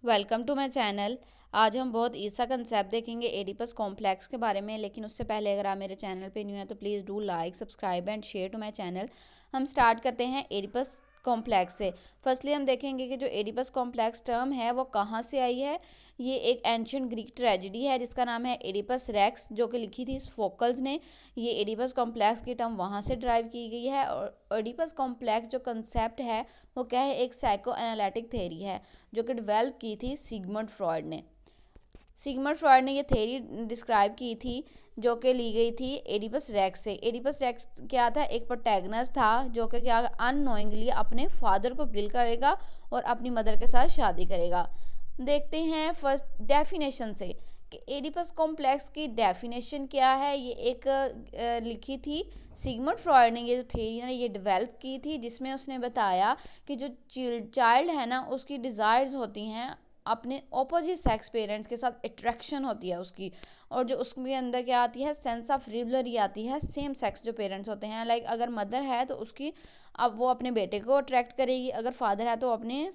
Welcome to my channel. आज हम बहुत ईसा कंसेप्ट देखेंगे एडिपस कॉम्प्लेक्स के बारे में। लेकिन उससे पहले अगर आप मेरे चैनल पे न्यू हैं तो please do like subscribe and share to my channel. हम स्टार्ट करते हैं एडिपस कॉम्प्लेक्स से। फर्स्टली हम देखेंगे कि जो एडिपस कॉम्प्लेक्स टर्म है वो कहाँ से आई है। ये एक एंशियंट ग्रीक ट्रेजेडी है जिसका नाम है एडिपस रेक्स, जो कि लिखी थी सोफोकल्स ने। ये एडिपस कॉम्प्लेक्स की टर्म वहाँ से ड्राइव की गई है। और एडिपस कॉम्प्लेक्स जो कंसेप्ट है वो क्या है, एक साइको एनालिटिक थेरी है जो कि डेवलप की थी सिगमंड फ्रॉयड ने। सिगमंड फ्रॉयड ने ये थ्योरी डिस्क्राइब की थी जो कि ली गई थी एडिपस रेक्स से। एडिपस रेक्स क्या था, एक प्रोटैगनिस्ट था जो कि क्या अननोइंगली अपने फादर को किल करेगा और अपनी मदर के साथ शादी करेगा। देखते हैं फर्स्ट डेफिनेशन से कि एडिपस कॉम्प्लेक्स की डेफिनेशन क्या है। ये एक लिखी थी सिगमंड फ्रॉयड ने। ये जो थ्योरी है ये डेवलप की थी जिसमें उसने बताया कि जो चाइल्ड है ना उसकी डिज़ायर्स होती हैं अपने ऑपोजिट सेक्स पेरेंट्स के साथ अट्रैक्शन होती है उसकी। और जो उसके अंदर क्या आती है, सेंस ऑफ रिवलरी आती है सेम सेक्स जो पेरेंट्स होते हैं। लाइक अगर मदर है तो उसकी अब वो अपने बेटे को अट्रैक्ट करेगी, अगर फादर है तो अपने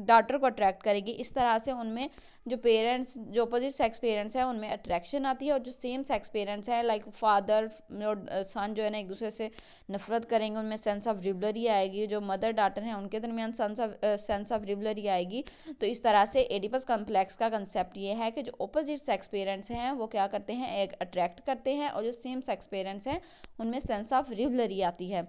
डॉटर को अट्रैक्ट करेगी। इस तरह से उनमें जो पेरेंट्स, जो अपोजिट सेक्स पेरेंट्स हैं उनमें अट्रैक्शन आती है। और जो सेम सेक्स पेरेंट्स हैं लाइक फादर और सन जो है ना एक दूसरे से नफरत करेंगे, उनमें सेंस ऑफ रिवलरी आएगी। जो मदर डॉटर हैं उनके दरमियान सेंस ऑफ रिवलरी आएगी। तो इस तरह से एडिपस कॉम्प्लेक्स का कंसेप्ट ये है कि जो अपोजिट सेक्स पेरेंट्स हैं वो क्या करते हैं, एक अट्रैक्ट करते हैं, और जो सेम सेक्स पेरेंट्स हैं उनमें सेंस ऑफ रिवलरी आती है।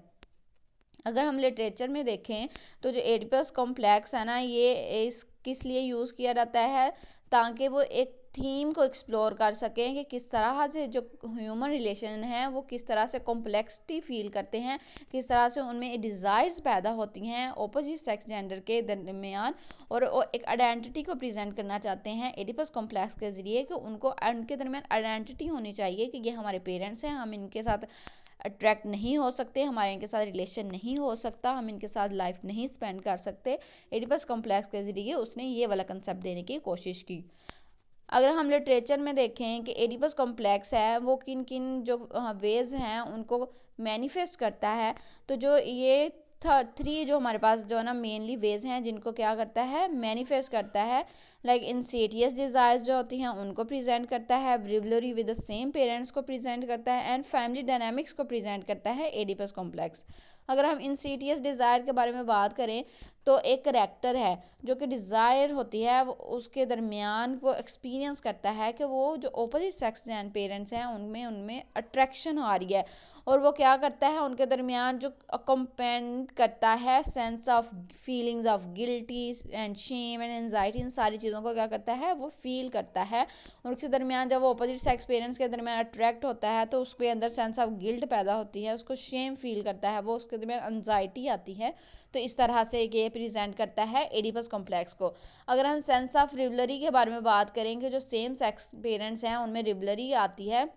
अगर हम लिटरेचर में देखें तो जो एडिपस कॉम्प्लेक्स है ना ये इस किस लिए यूज़ किया जाता है, ताकि वो एक थीम को एक्सप्लोर कर सकें कि किस तरह से जो ह्यूमन रिलेशन है वो किस तरह से कॉम्प्लेक्सिटी फील करते हैं, किस तरह से उनमें डिज़ायर्स पैदा होती हैं ऑपोजिट सेक्स जेंडर के दरमियान। और वो एक आइडेंटिटी को प्रेजेंट करना चाहते हैं एडिपस कॉम्प्लेक्स के ज़रिए कि उनको उनके दरमियान आइडेंटिटी होनी चाहिए कि ये हमारे पेरेंट्स हैं, हम इनके साथ अट्रैक्ट नहीं हो सकते, हमारे इनके साथ रिलेशन नहीं हो सकता, हम इनके साथ लाइफ नहीं स्पेंड कर सकते। एडिपस कॉम्प्लेक्स के ज़रिए उसने ये वाला कंसेप्ट देने की कोशिश की। अगर हम लिटरेचर में देखें कि एडिपस कॉम्प्लेक्स है वो किन किन जो वेज हैं उनको मैनिफेस्ट करता है, तो जो ये थ्री जो हमारे पास जो है ना मेनली वेज हैं जिनको क्या करता है, मैनिफेस्ट करता है। लाइक इंसेटियस डिज़ायर्स जो होती हैं उनको प्रेजेंट करता है, रिवलरी विद द सेम पेरेंट्स को प्रेजेंट करता है, एंड फैमिली डायनामिक्स को प्रेजेंट करता है एडिपस कॉम्प्लेक्स। अगर हम इंसीडियस डिज़ायर के बारे में बात करें तो एक करेक्टर है जो कि डिज़ायर होती है वो उसके दरमियान वो एक्सपीरियंस करता है कि वो जो अपोजिट सेक्स एंड पेरेंट्स हैं उनमें उनमें अट्रैक्शन आ रही है। और वो क्या करता है उनके दरमियान जो अकम्पेंड करता है sense of feelings of guilty and shame and anxiety, इन सारी चीज़ों को क्या करता है वो फील करता है। और उसके दरमियान जब वो अपोजिट सेक्स पेरेंट्स के दरमियान अट्रैक्ट होता है तो उसके अंदर सेंस ऑफ गिल्ट पैदा होती है, उसको शेम फील करता है, वो उसके दरमियान एनजाइटी आती है। तो इस तरह से ये प्रेजेंट करता है एडिपस कॉम्प्लेक्स को। अगर हम सेंस ऑफ रिवलरी के बारे में बात करेंगे, जो सेम सेक्स पेरेंट्स हैं उनमें रिवलरी आती है।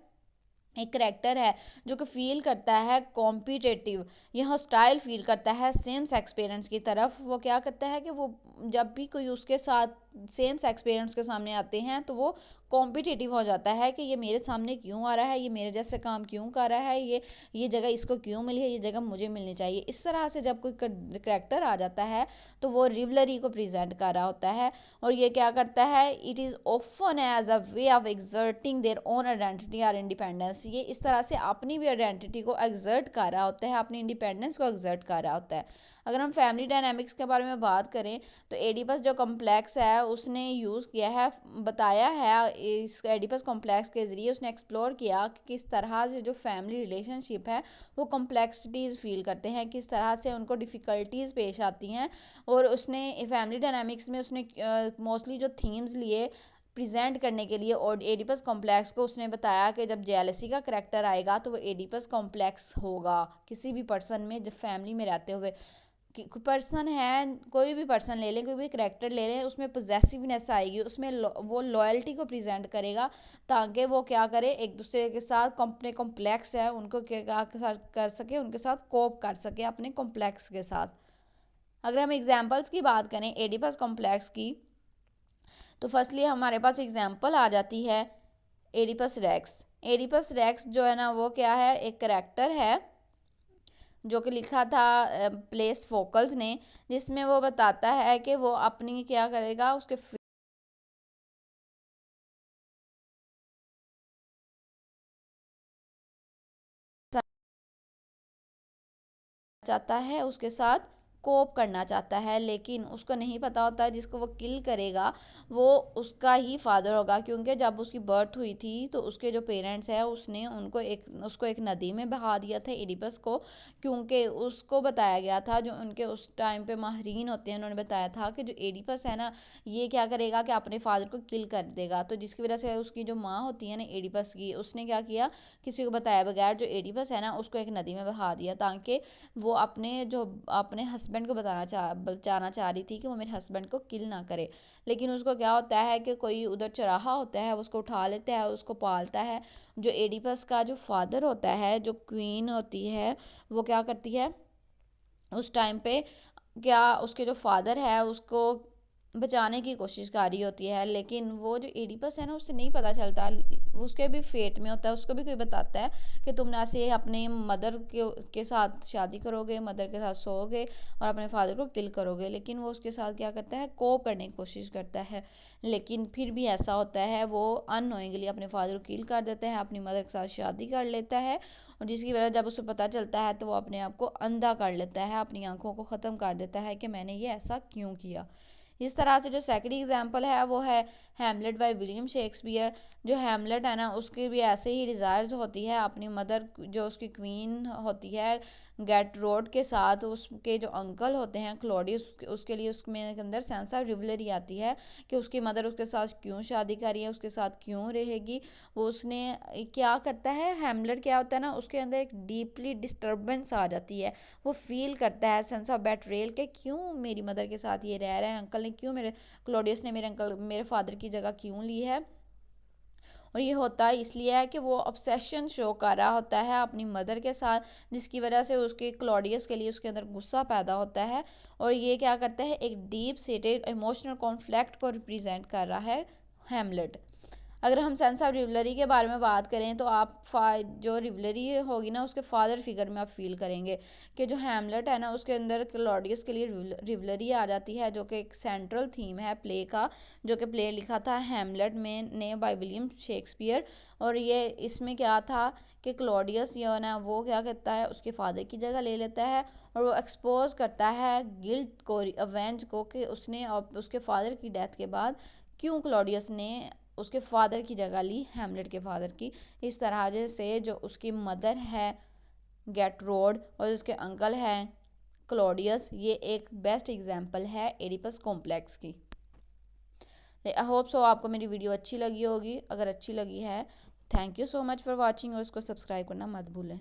एक करेक्टर है जो कि फील करता है कॉम्पिटेटिव या हॉस्टाइल फील करता है सेम सेक्स पेरेंट्स की तरफ। वो क्या करता है कि वो जब भी कोई उसके साथ सेम सेक्स पेरेंट्स के सामने आते हैं तो वो कॉम्पिटिटिव हो जाता है कि ये मेरे सामने क्यों आ रहा है, ये मेरे जैसे काम क्यों कर रहा है, ये जगह इसको क्यों मिली है, ये जगह मुझे मिलनी चाहिए। इस तरह से जब कोई करेक्टर आ जाता है तो वो रिवलरी को प्रेजेंट कर रहा होता है। और ये क्या करता है, it is often as a way of exerting their own identity और इंडिपेंडेंस। ये इस तरह से अपनी भी आइडेंटिटी को एग्जर्ट कर रहा होता है, अपनी इंडिपेंडेंस को एग्जर्ट कर रहा होता है। अगर हम फैमिली डायनामिक्स के बारे में बात करें तो एडिपस जो कॉम्प्लेक्स है उसने यूज़ किया है, बताया है इस एडिपस कॉम्प्लेक्स के ज़रिए उसने एक्सप्लोर किया कि किस तरह से जो फैमिली रिलेशनशिप है वो कॉम्प्लेक्सिटीज़ फील करते हैं, किस तरह से उनको डिफ़िकल्टीज़ पेश आती हैं। और उसने फैमिली डायनामिक्स में उसने मोस्टली जो थीम्स लिए प्रेजेंट करने के लिए और एडिपस कॉम्प्लेक्स को उसने बताया कि जब जेलसी का करेक्टर आएगा तो वो एडिपस कॉम्प्लेक्स होगा किसी भी पर्सन में जब फैमिली में रहते हुए। पर्सन है, कोई भी पर्सन ले लें, कोई भी करेक्टर ले लें, उसमें पोजेसिवनेस आएगी, उसमें वो लॉयल्टी को प्रेजेंट करेगा ताकि वो क्या करे एक दूसरे के साथ अपने कॉम्प्लेक्स है उनको क्या कर सके, उनके साथ कोप कर सके अपने कॉम्प्लेक्स के साथ। अगर हम एग्जाम्पल्स की बात करें एडिपस कॉम्प्लेक्स की तो फर्स्टली हमारे पास एग्जाम्पल आ जाती है एडिपस रेक्स। एडिपस रेक्स जो है ना वो क्या है, एक करेक्टर है जो कि लिखा था प्लेस फोकल्स ने, जिसमें वो बताता है कि वो अपनी क्या करेगा, उसके चाहता है, उसके साथ कोप करना चाहता है, लेकिन उसको नहीं पता होता है जिसको वो किल करेगा वो उसका ही फादर होगा, क्योंकि जब उसकी बर्थ हुई थी तो उसके जो पेरेंट्स हैं उसने उसको एक नदी में बहा दिया था, एडिपस को, क्योंकि उसको बताया गया था, जो उनके उस टाइम पे माहरीन होते हैं उन्होंने बताया था कि जो एडिपस है ना, ये क्या करेगा कि अपने फादर को किल कर देगा। तो जिसकी वजह से उसकी जो माँ होती है ना एडिपस की, उसने क्या किया, किसी को बताया बगैर जो एडिपस है ना उसको एक नदी में बहा दिया, ताकि वो अपने हस्बैंड को बचाना चाह रही थी कि वो मेरे हस्बैंड को किल ना करे। लेकिन उसको क्या होता है कि कोई उधर चराहा होता है, उसको उठा लेता है, उसको पालता है। जो एडिपस का जो फादर होता है, जो क्वीन होती है, वो क्या करती है उस टाइम पे, क्या उसके जो फादर है उसको बचाने की कोशिश कर रही होती है, लेकिन वो जो एडिपस है ना उसे नहीं पता चलता, उसके भी फेट में होता है, उसको भी कोई बताता है कि तुम ना से अपने मदर के साथ शादी करोगे, मदर के साथ सोओगे और अपने फादर को किल करोगे। लेकिन वो उसके साथ क्या करता है, कोप करने की कोशिश करता है, लेकिन फिर भी ऐसा होता है, वो अननोइंगली अपने फादर को किल कर देता है, अपनी मदर के साथ शादी कर लेता है, और जिसकी वजह जब उसे पता चलता है तो वो अपने आप को अंधा कर लेता है, अपनी आंखों को ख़त्म कर देता है कि मैंने ये ऐसा क्यों किया। इस तरह से जो सेकंड एग्जाम्पल है वो है हैमलेट बाय विलियम शेक्सपियर। जो हैमलेट है ना उसकी भी ऐसे ही डिज़ायर्स होती है अपनी मदर, जो उसकी क्वीन होती है गेटरोड के साथ, उसके जो अंकल होते हैं क्लॉडियस, उसके लिए उसमें के अंदर सेंस ऑफ रिवलरी आती है कि उसकी मदर उसके साथ क्यों शादी करी है, उसके साथ क्यों रहेगी। वो उसने क्या करता है, हैमलेट क्या होता है ना, उसके अंदर एक डीपली डिस्टर्बेंस आ जाती है, वो फील करता है सेंस ऑफ बेट्रेयल के क्यों मेरी मदर के साथ ये रह रहा है, अंकल ने क्यों क्लॉडियस ने मेरे फादर की जगह क्यों ली है। और ये होता है इसलिए है कि वो ऑब्सेशन शो कर रहा होता है अपनी मदर के साथ, जिसकी वजह से उसके क्लॉडियस के लिए उसके अंदर गुस्सा पैदा होता है, और ये क्या करता है, एक डीप सीटेड इमोशनल कॉन्फ्लिक्ट को रिप्रेजेंट कर रहा है हैमलेट। अगर हम सेंस ऑफ रिवलरी के बारे में बात करें तो जो रिवलरी होगी ना उसके फादर फिगर में आप फील करेंगे कि जो हैमलेट है ना उसके अंदर क्लॉडियस के लिए रिवलरी आ जाती है, जो कि एक सेंट्रल थीम है प्ले का, जो कि प्ले लिखा था हैमलेट में ने बाय विलियम शेक्सपियर। और ये इसमें क्या था कि क्लॉडियस जो है ना वो क्या करता है, उसके फादर की जगह ले लेता है, और वो एक्सपोज करता है गिल्ट को, अवेंज को, कि उसने उसके फादर की डेथ के बाद क्यों क्लॉडियस ने उसके फादर की जगह ली, हैमलेट के फादर की। इस तरह से जो उसकी मदर है गेटरोड और उसके अंकल हैं क्लॉडियस, ये एक बेस्ट एग्जांपल है एडिपस कॉम्प्लेक्स की। आई होप सो आपको मेरी वीडियो अच्छी लगी होगी, अगर अच्छी लगी है thank you so much for watching, और उसको सब्सक्राइब करना मत भूलें।